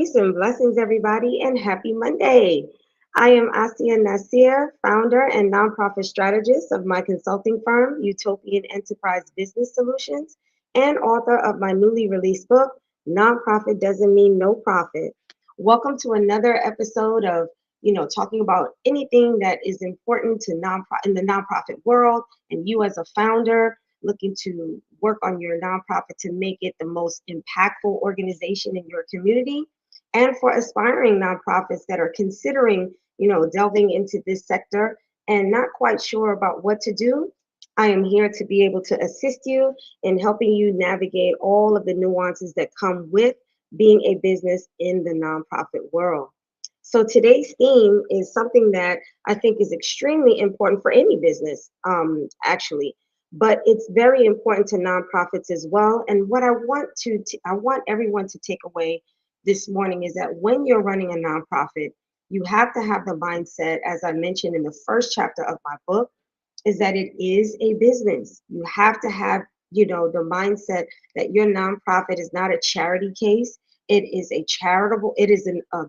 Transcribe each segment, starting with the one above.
Peace and blessings, everybody, and happy Monday. I am Asia Nasir, founder and nonprofit strategist of my consulting firm, Utopian Enterprise Business Solutions, and author of my newly released book, Nonprofit Doesn't Mean No Profit. Welcome to another episode of talking about anything that is important to nonprofit in the nonprofit world, and you as a founder looking to work on your nonprofit to make it the most impactful organization in your community, and for aspiring nonprofits that are considering, delving into this sector and not quite sure about what to do. I am here to be able to assist you in helping you navigate all of the nuances that come with being a business in the nonprofit world. So today's theme is something that I think is extremely important for any business, actually, but it's very important to nonprofits as well. And what I want everyone to take away this morning is that when you're running a nonprofit, you have to have the mindset, as I mentioned in the first chapter of my book, is that it is a business. You have to have, the mindset that your nonprofit is not a charity case. It is a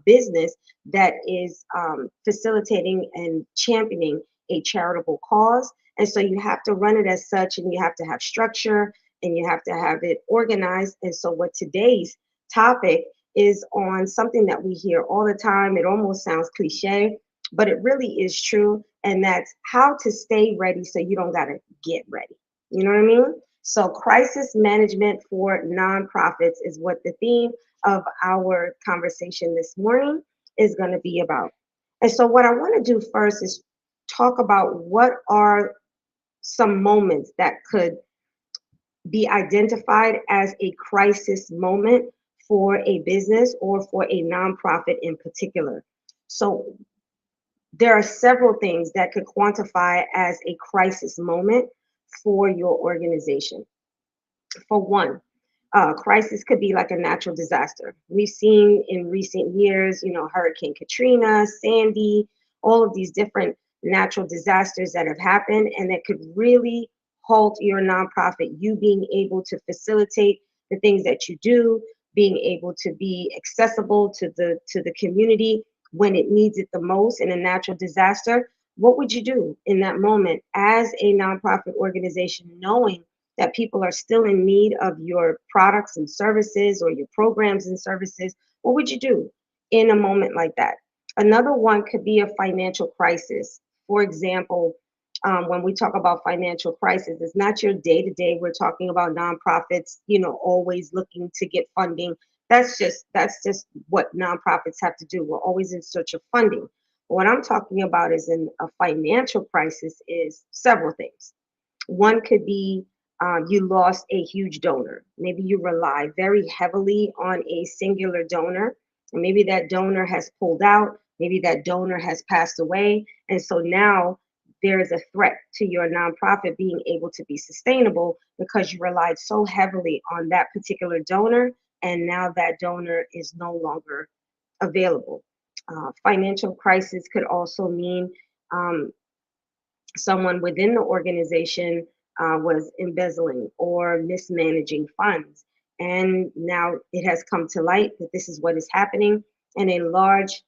business that is facilitating and championing a charitable cause. And so you have to run it as such, and you have to have structure, and you have to have it organized. And so what today's topic is on something that we hear all the time. It almost sounds cliche, but it really is true. And that's how to stay ready so you don't got to get ready. You know what I mean? So, crisis management for nonprofits is what the theme of our conversation this morning is going to be about. And so, what I want to do first is talk about what are some moments that could be identified as a crisis moment for a business or for a nonprofit in particular. So, there are several things that could quantify as a crisis moment for your organization. For one, crisis could be like a natural disaster. We've seen in recent years, Hurricane Katrina, Sandy, all of these different natural disasters that have happened, and that could really halt your nonprofit, you being able to facilitate the things that you do, being able to be accessible to the community when it needs it the most in a natural disaster. What would you do in that moment as a nonprofit organization, knowing that people are still in need of your products and services or your programs and services? What would you do in a moment like that? Another one could be a financial crisis. For example, when we talk about financial crisis, it's not your day to day. We're talking about nonprofits, always looking to get funding. That's just what nonprofits have to do. We're always in search of funding. What I'm talking about is in a financial crisis is several things. One could be you lost a huge donor. Maybe you rely very heavily on a singular donor, and maybe that donor has pulled out. Maybe that donor has passed away. And so now there is a threat to your nonprofit being able to be sustainable because you relied so heavily on that particular donor, and now that donor is no longer available. Financial crisis could also mean um, someone within the organization was embezzling or mismanaging funds. And now it has come to light that this is what is happening, and a large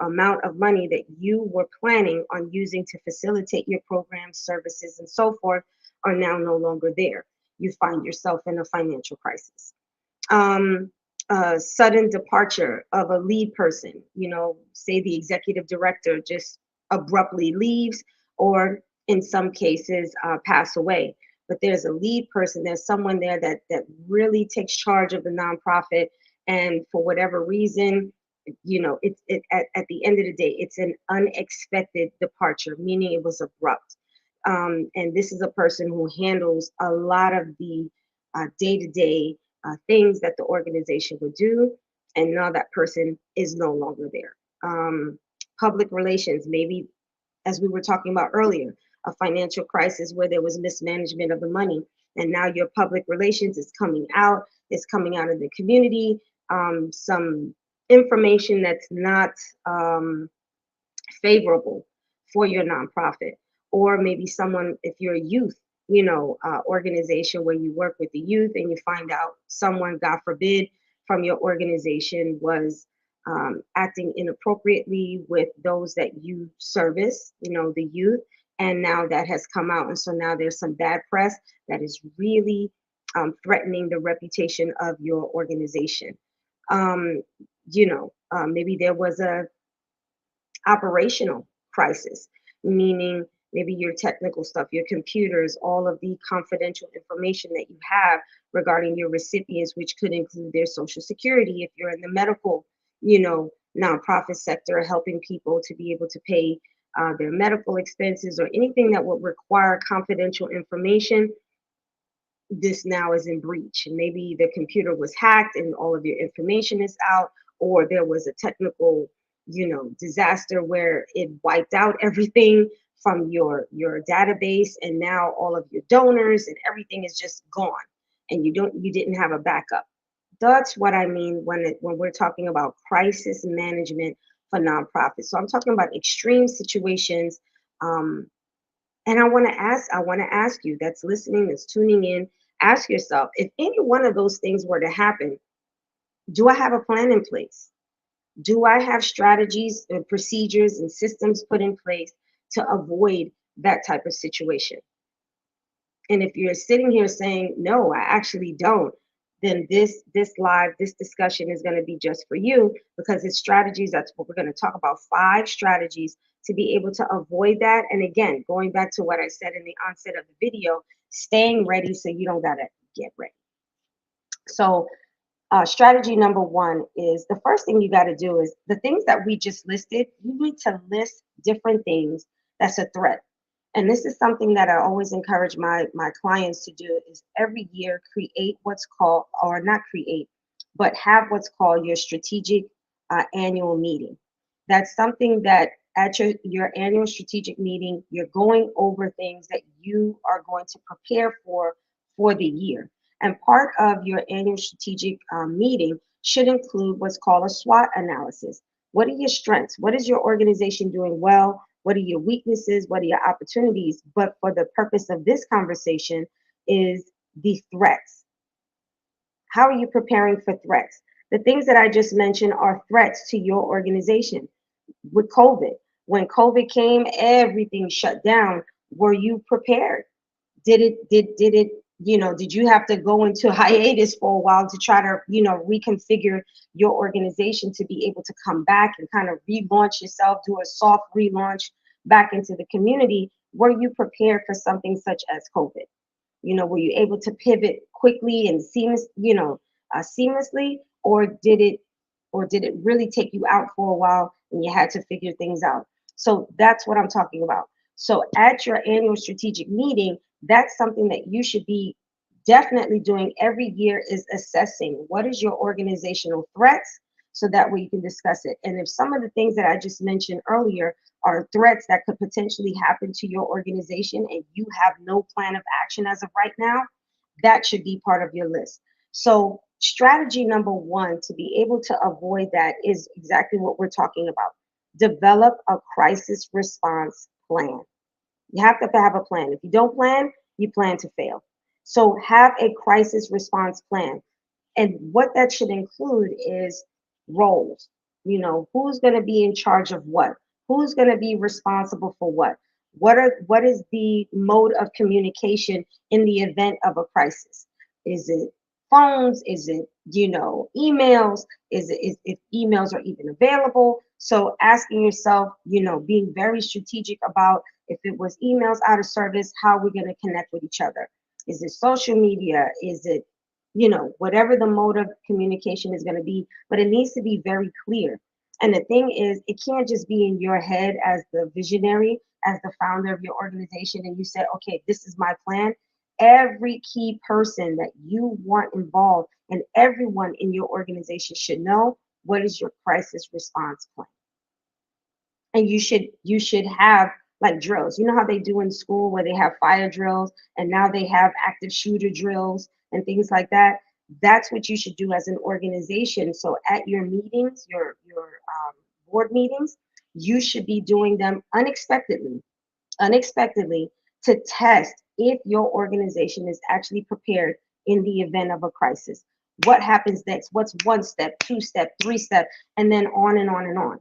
amount of money that you were planning on using to facilitate your programs, services, and so forth are now no longer there. You find yourself in a financial crisis. Um, Sudden departure of a lead person, say the executive director just abruptly leaves, or in some cases pass away. But there's a lead person, there's someone there that really takes charge of the nonprofit, and for whatever reason, at the end of the day, it's an unexpected departure, meaning it was abrupt. And this is a person who handles a lot of the day-to-day things that the organization would do, and now that person is no longer there. Public relations, maybe, as we were talking about earlier, a financial crisis where there was mismanagement of the money, and now your public relations is coming out. It's coming out in the community. Some information that's not favorable for your nonprofit, or maybe someone, if you're a youth, organization where you work with the youth, and you find out someone, God forbid, from your organization was acting inappropriately with those that you service, the youth, and now that has come out. And so now there's some bad press that is really threatening the reputation of your organization. Um, Maybe there was a operational crisis, meaning maybe your technical stuff, your computers, all of the confidential information that you have regarding your recipients, which could include their social security if you're in the medical, nonprofit sector, helping people to be able to pay their medical expenses or anything that would require confidential information. This now is in breach. And maybe the computer was hacked and all of your information is out, or there was a technical, disaster where it wiped out everything from your database, and now all of your donors and everything is just gone, and you didn't have a backup. That's what I mean when we're talking about crisis management for nonprofits. So I'm talking about extreme situations. And I want to ask you that's listening, that's tuning in, ask yourself, if any one of those things were to happen, do I have a plan in place? Do I have strategies and procedures and systems put in place to avoid that type of situation? And if you're sitting here saying, no, I actually don't, then this discussion is going to be just for you, because it's strategies. That's what we're going to talk about. 5 strategies to be able to avoid that. And again, going back to what I said in the onset of the video, staying ready so you don't got to get ready. So strategy number 1 is, the first thing you got to do is the things that we just listed. You need to list different things that's a threat. And this is something that I always encourage my clients to do, is every year create what's called, or not create, but have what's called your strategic annual meeting. That's something that at your annual strategic meeting, you're going over things that you are going to prepare for the year. And part of your annual strategic meeting should include what's called a SWOT analysis. What are your strengths? What is your organization doing well? What are your weaknesses? What are your opportunities? But for the purpose of this conversation is the threats. How are you preparing for threats? The things that I just mentioned are threats to your organization. With COVID, when COVID came, everything shut down. Were you prepared? Did you have to go into hiatus for a while to try to, reconfigure your organization to be able to come back and kind of relaunch yourself, do a soft relaunch back into the community? Were you prepared for something such as COVID? Were you able to pivot quickly and seamlessly, or did it really take you out for a while and you had to figure things out? So that's what I'm talking about. So at your annual strategic meeting, that's something that you should be definitely doing every year, is assessing what is your organizational threats, so that way you can discuss it. And if some of the things that I just mentioned earlier are threats that could potentially happen to your organization and you have no plan of action as of right now, that should be part of your list. So strategy number 1 to be able to avoid that is exactly what we're talking about. Develop a crisis response plan. You have to have a plan. If you don't plan, you plan to fail. So have a crisis response plan. And what that should include is roles. Who's going to be in charge of what? Who's going to be responsible for what? What is the mode of communication in the event of a crisis? Is it phones? Is it, emails? Is if emails are even available? So asking yourself, being very strategic about, if it was emails out of service, how are we going to connect with each other? Is it social media? Is it, whatever the mode of communication is going to be, but it needs to be very clear. And the thing is, it can't just be in your head as the visionary, as the founder of your organization, and you said, okay, this is my plan. Every key person that you want involved and everyone in your organization should know what is your crisis response plan. And you should have like drills. You know how they do in school where they have fire drills, and now they have active shooter drills and things like that. That's what you should do as an organization. So at your meetings, your board meetings, you should be doing them unexpectedly, to test if your organization is actually prepared in the event of a crisis. What happens next? What's one step, two step, three step, and then on and on and on.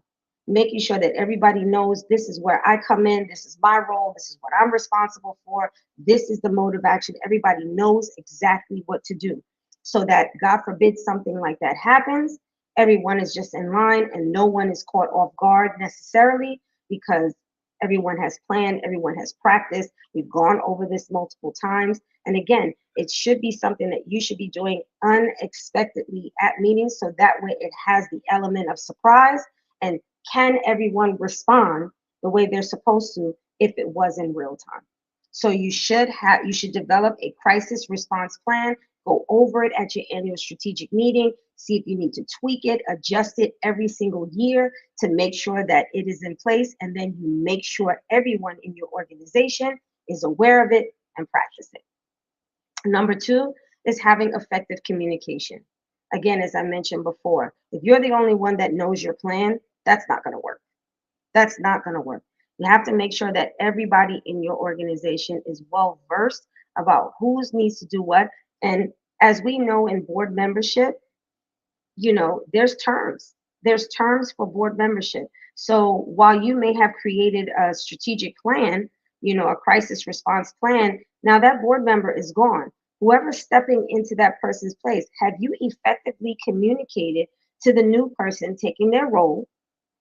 Making sure that everybody knows this is where I come in, this is my role, this is what I'm responsible for, this is the mode of action. Everybody knows exactly what to do so that, God forbid, something like that happens, everyone is just in line and no one is caught off guard necessarily because everyone has planned, everyone has practiced. We've gone over this multiple times. And again, it should be something that you should be doing unexpectedly at meetings so that way it has the element of surprise. And can everyone respond the way they're supposed to if it was in real time? So you should develop a crisis response plan, go over it at your annual strategic meeting, see if you need to tweak it, adjust it every single year to make sure that it is in place, and then you make sure everyone in your organization is aware of it and practice it. Number two is having effective communication. Again, as I mentioned before, if you're the only one that knows your plan, that's not going to work. That's not going to work. You have to make sure that everybody in your organization is well versed about who needs to do what. And as we know in board membership, there's terms for board membership. So while you may have created a strategic plan, a crisis response plan, now that board member is gone. Whoever's stepping into that person's place, have you effectively communicated to the new person taking their role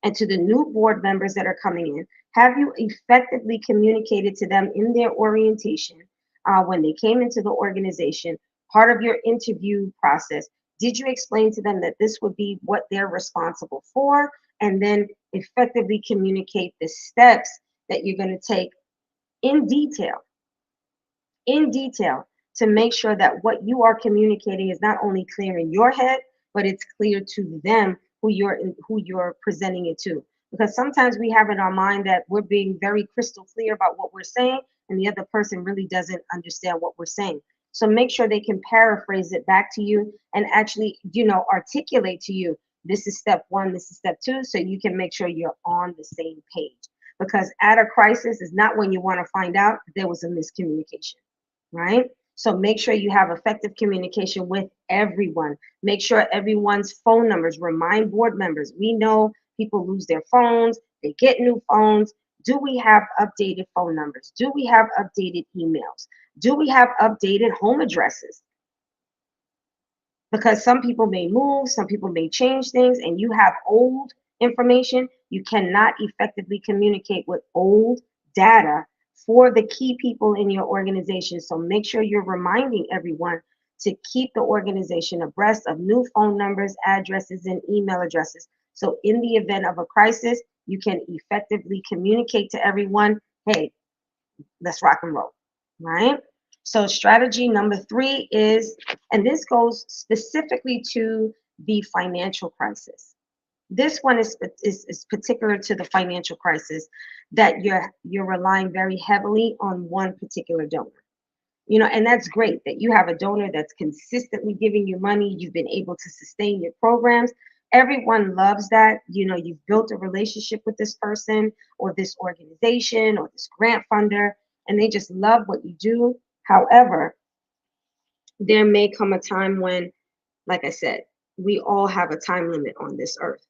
and to the new board members that are coming in? Have you effectively communicated to them in their orientation when they came into the organization, part of your interview process? Did you explain to them that this would be what they're responsible for? And then effectively communicate the steps that you're going to take in detail, in detail, to make sure that what you are communicating is not only clear in your head, but it's clear to them who you're presenting it to. Because sometimes we have in our mind that we're being very crystal clear about what we're saying, and the other person really doesn't understand what we're saying. So make sure they can paraphrase it back to you and actually, articulate to you, this is step one, this is step two, so you can make sure you're on the same page. Because at a crisis is not when you want to find out there was a miscommunication, right? So make sure you have effective communication with everyone. Make sure everyone's phone numbers, remind board members. We know people lose their phones, they get new phones. Do we have updated phone numbers? Do we have updated emails? Do we have updated home addresses? Because some people may move, some people may change things, and you have old information. You cannot effectively communicate with old data for the key people in your organization. So make sure you're reminding everyone to keep the organization abreast of new phone numbers, addresses, and email addresses. So in the event of a crisis, you can effectively communicate to everyone, hey, let's rock and roll, right? So strategy number three is, and this goes specifically to the financial crisis. This one is particular to the financial crisis, that you're relying very heavily on one particular donor. And that's great that you have a donor that's consistently giving you money. You've been able to sustain your programs. Everyone loves that. You've built a relationship with this person or this organization or this grant funder, and they just love what you do. However, there may come a time when, like I said, we all have a time limit on this earth.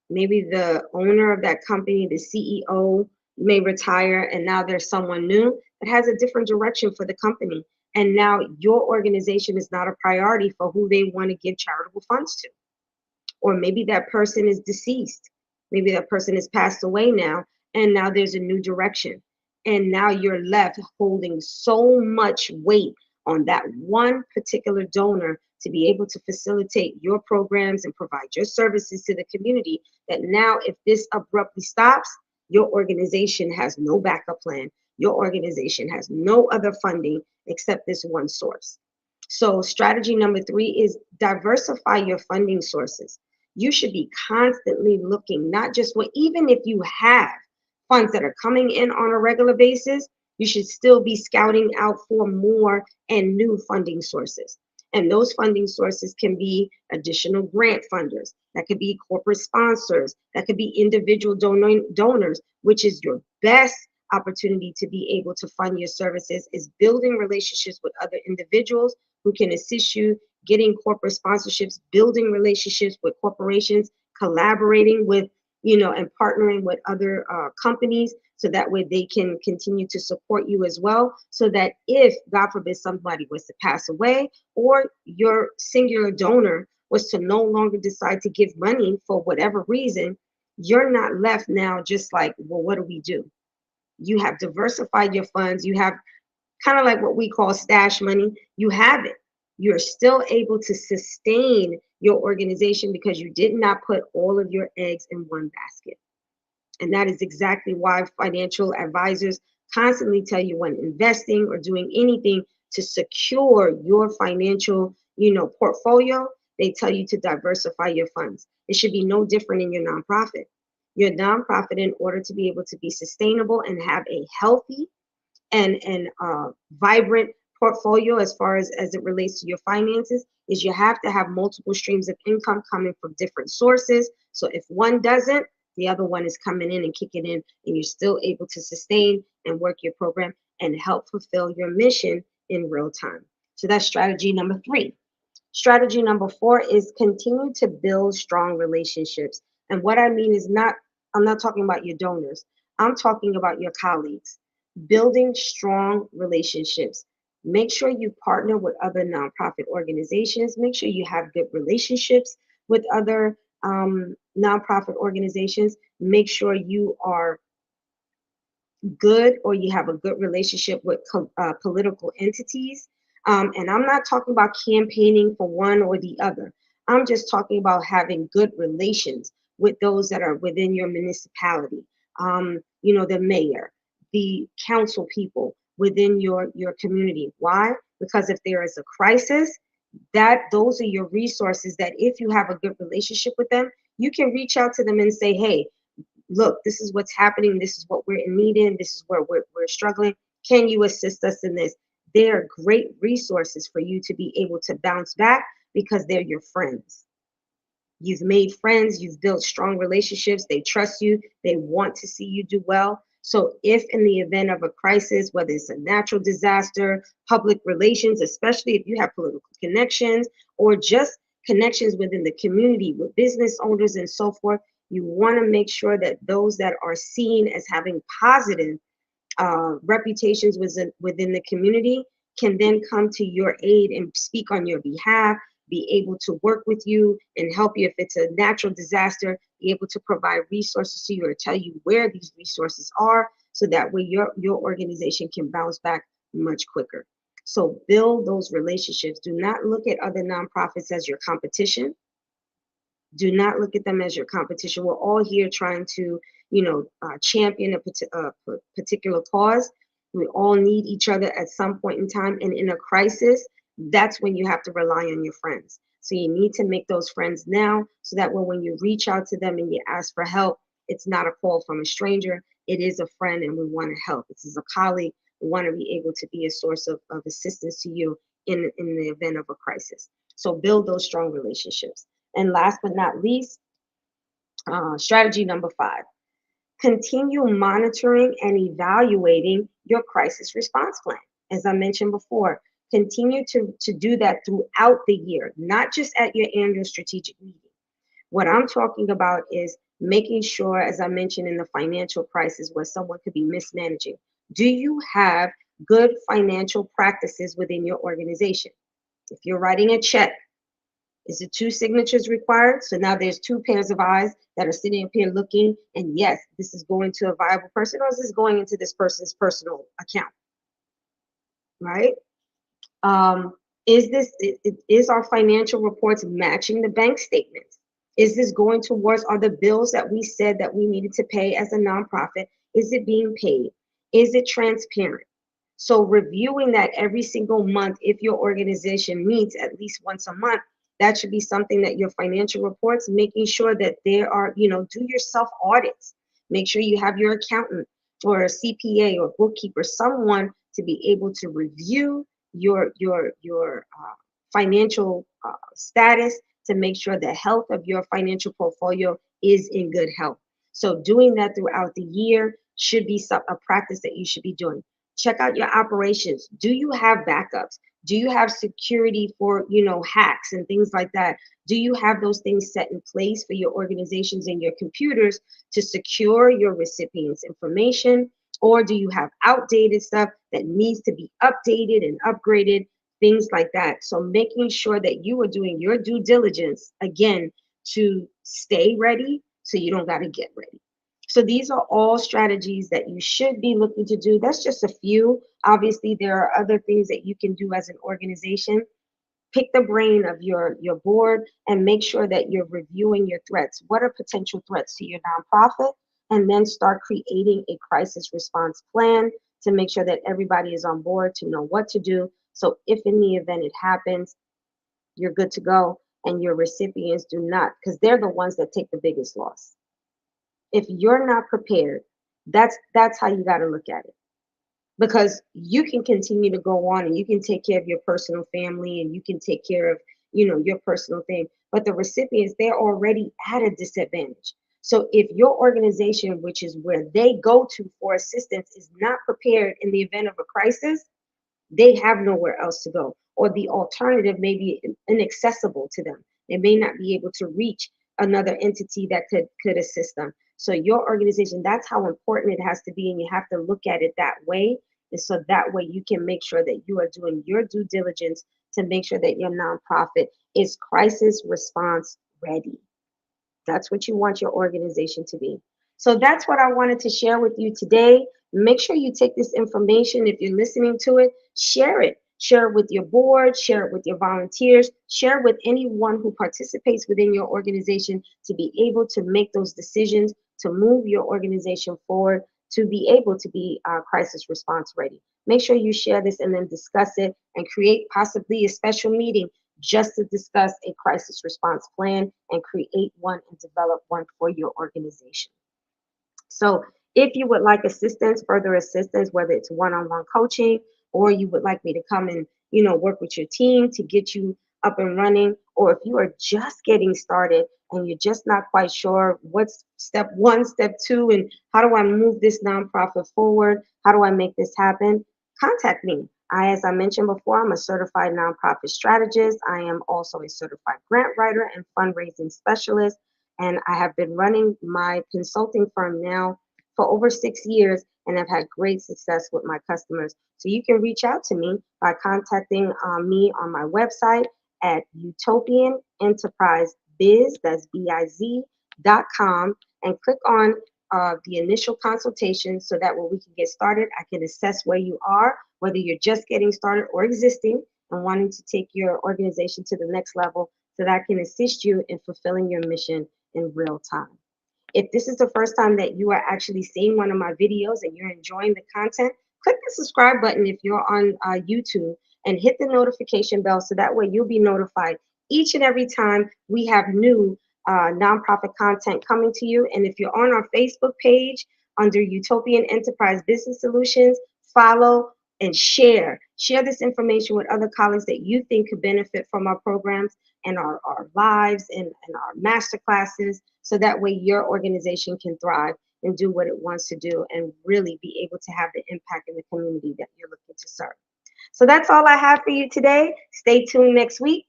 Maybe the owner of that company, the CEO, may retire, and now there's someone new that has a different direction for the company. And now your organization is not a priority for who they want to give charitable funds to. Or maybe that person is deceased. Maybe that person has passed away now, and now there's a new direction. And now you're left holding so much weight on that one particular donor to be able to facilitate your programs and provide your services to the community, that now if this abruptly stops, your organization has no backup plan. Your organization has no other funding except this one source. So strategy number three is diversify your funding sources. You should be constantly looking, not just even if you have funds that are coming in on a regular basis, you should still be scouting out for more and new funding sources. And those funding sources can be additional grant funders, that could be corporate sponsors, that could be individual donors, which is your best opportunity to be able to fund your services, is building relationships with other individuals who can assist you getting corporate sponsorships, building relationships with corporations, collaborating with, and partnering with other companies so that way they can continue to support you as well. So that if, God forbid, somebody was to pass away or your singular donor was to no longer decide to give money for whatever reason, you're not left now just like, well, what do we do? You have diversified your funds. You have kind of like what we call stash money. You have it. You're still able to sustain your organization because you did not put all of your eggs in one basket. And that is exactly why financial advisors constantly tell you when investing or doing anything to secure your financial, portfolio, they tell you to diversify your funds. It should be no different in your nonprofit. Your nonprofit, in order to be able to be sustainable and have a healthy and vibrant portfolio as it relates to your finances, is you have to have multiple streams of income coming from different sources. So if one doesn't, the other one is coming in and kicking in, and you're still able to sustain and work your program and help fulfill your mission in real time. So that's strategy number 3. Strategy number 4 is continue to build strong relationships. And what I mean is I'm not talking about your donors. I'm talking about your colleagues. Building strong relationships. Make sure you partner with other nonprofit organizations. Make sure you have good relationships with other nonprofit organizations. Make sure you are good or you have a good relationship with political entities. And I'm not talking about campaigning for one or the other. I'm just talking about having good relations with those that are within your municipality, the mayor, the council people within your community. Why? Because if there is a crisis, those are your resources that if you have a good relationship with them, you can reach out to them and say, hey, look, this is what's happening. This is what we're in need in. This is where we're struggling. Can you assist us in this? They're great resources for you to be able to bounce back because they're your friends. You've made friends. You've built strong relationships. They trust you. They want to see you do well. So if in the event of a crisis, whether it's a natural disaster, public relations, especially if you have political connections or just connections within the community with business owners and so forth, you want to make sure that those that are seen as having positive reputations within the community can then come to your aid and speak on your behalf, be able to work with you and help you if it's a natural disaster, be able to provide resources to you or tell you where these resources are so that way your organization can bounce back much quicker. So build those relationships. Do not look at other nonprofits as your competition. Do not look at them as your competition. We're all here trying to, champion a particular cause. We all need each other at some point in time. And in a crisis, that's when you have to rely on your friends. So you need to make those friends now so that when you reach out to them and you ask for help, it's not a call from a stranger. It is a friend and we want to help. This is a colleague. We want to be able to be a source of assistance to you in the event of a crisis. So build those strong relationships. And last but not least, strategy number 5, continue monitoring and evaluating your crisis response plan. As I mentioned before, continue to do that throughout the year, not just at your annual strategic meeting. What I'm talking about is making sure, as I mentioned in the financial crisis where someone could be mismanaging, do you have good financial practices within your organization? If you're writing a check, is it 2 signatures required? So now there's 2 pairs of eyes that are sitting up here looking, and yes, this is going to a viable person, or is this going into this person's personal account, right? Is our financial reports matching the bank statements? Is this going towards, are the bills that we said that we needed to pay as a nonprofit, is it being paid? Is it transparent? So reviewing that every single month, if your organization meets at least once a month, that should be something that your financial reports, making sure that there are, do your self audits. Make sure you have your accountant or a CPA or bookkeeper, someone to be able to review your financial status to make sure the health of your financial portfolio is in good health. So doing that throughout the year should be a practice that you should be doing. Check out your operations. Do you have backups? Do you have security for, hacks and things like that? Do you have those things set in place for your organizations and your computers to secure your recipients' information? Or do you have outdated stuff that needs to be updated and upgraded, things like that? So making sure that you are doing your due diligence, again, to stay ready so you don't got to get ready. So these are all strategies that you should be looking to do. That's just a few. Obviously, there are other things that you can do as an organization. Pick the brain of your board and make sure that you're reviewing your threats. What are potential threats to your nonprofit? And then start creating a crisis response plan to make sure that everybody is on board to know what to do. So if in the event it happens, you're good to go and your recipients do not, because they're the ones that take the biggest loss. If you're not prepared, that's how you got to look at it, because you can continue to go on and you can take care of your personal family and you can take care of your personal thing, but the recipients, they're already at a disadvantage. So if your organization, which is where they go to for assistance, is not prepared in the event of a crisis, they have nowhere else to go, or the alternative may be inaccessible to them. They may not be able to reach another entity that could assist them. So your organization, that's how important it has to be, and you have to look at it that way. And so that way you can make sure that you are doing your due diligence to make sure that your nonprofit is crisis response ready. That's what you want your organization to be. So that's what I wanted to share with you today. Make sure you take this information. If you're listening to it, share it. Share it with your board, share it with your volunteers, share it with anyone who participates within your organization to be able to make those decisions to move your organization forward, to be able to be crisis response ready. Make sure you share this and then discuss it and create possibly a special meeting just to discuss a crisis response plan and create one and develop one for your organization. So if you would like assistance, further assistance, whether it's one-on-one coaching or you would like me to come and, work with your team to get you up and running, or if you are just getting started and you're just not quite sure what's step one, step two, and how do I move this nonprofit forward? How do I make this happen? Contact me. As I mentioned before, I'm a certified nonprofit strategist. I am also a certified grant writer and fundraising specialist. And I have been running my consulting firm now for over 6 years, and I've had great success with my customers. So you can reach out to me by contacting me on my website at Utopian Enterprise Biz, that's biz.com, and click on the initial consultation so that when we can get started, I can assess where you are, whether you're just getting started or existing and wanting to take your organization to the next level, so that I can assist you in fulfilling your mission in real time. If this is the first time that you are actually seeing one of my videos and you're enjoying the content, click the subscribe button if you're on YouTube and hit the notification bell so that way you'll be notified each and every time we have new nonprofit content coming to you. And if you're on our Facebook page under Utopian Enterprise Business Solutions, follow and share. Share this information with other colleagues that you think could benefit from our programs and our lives and our master classes, so that way your organization can thrive and do what it wants to do and really be able to have the impact in the community that you're looking to serve. So that's all I have for you today. Stay tuned next week.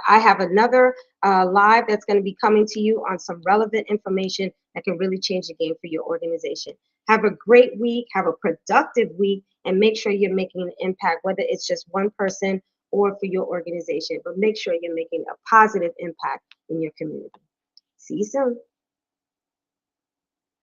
I have another live that's going to be coming to you on some relevant information that can really change the game for your organization. Have a great week. Have a productive week, and make sure you're making an impact, whether it's just one person or for your organization. But make sure you're making a positive impact in your community. See you soon.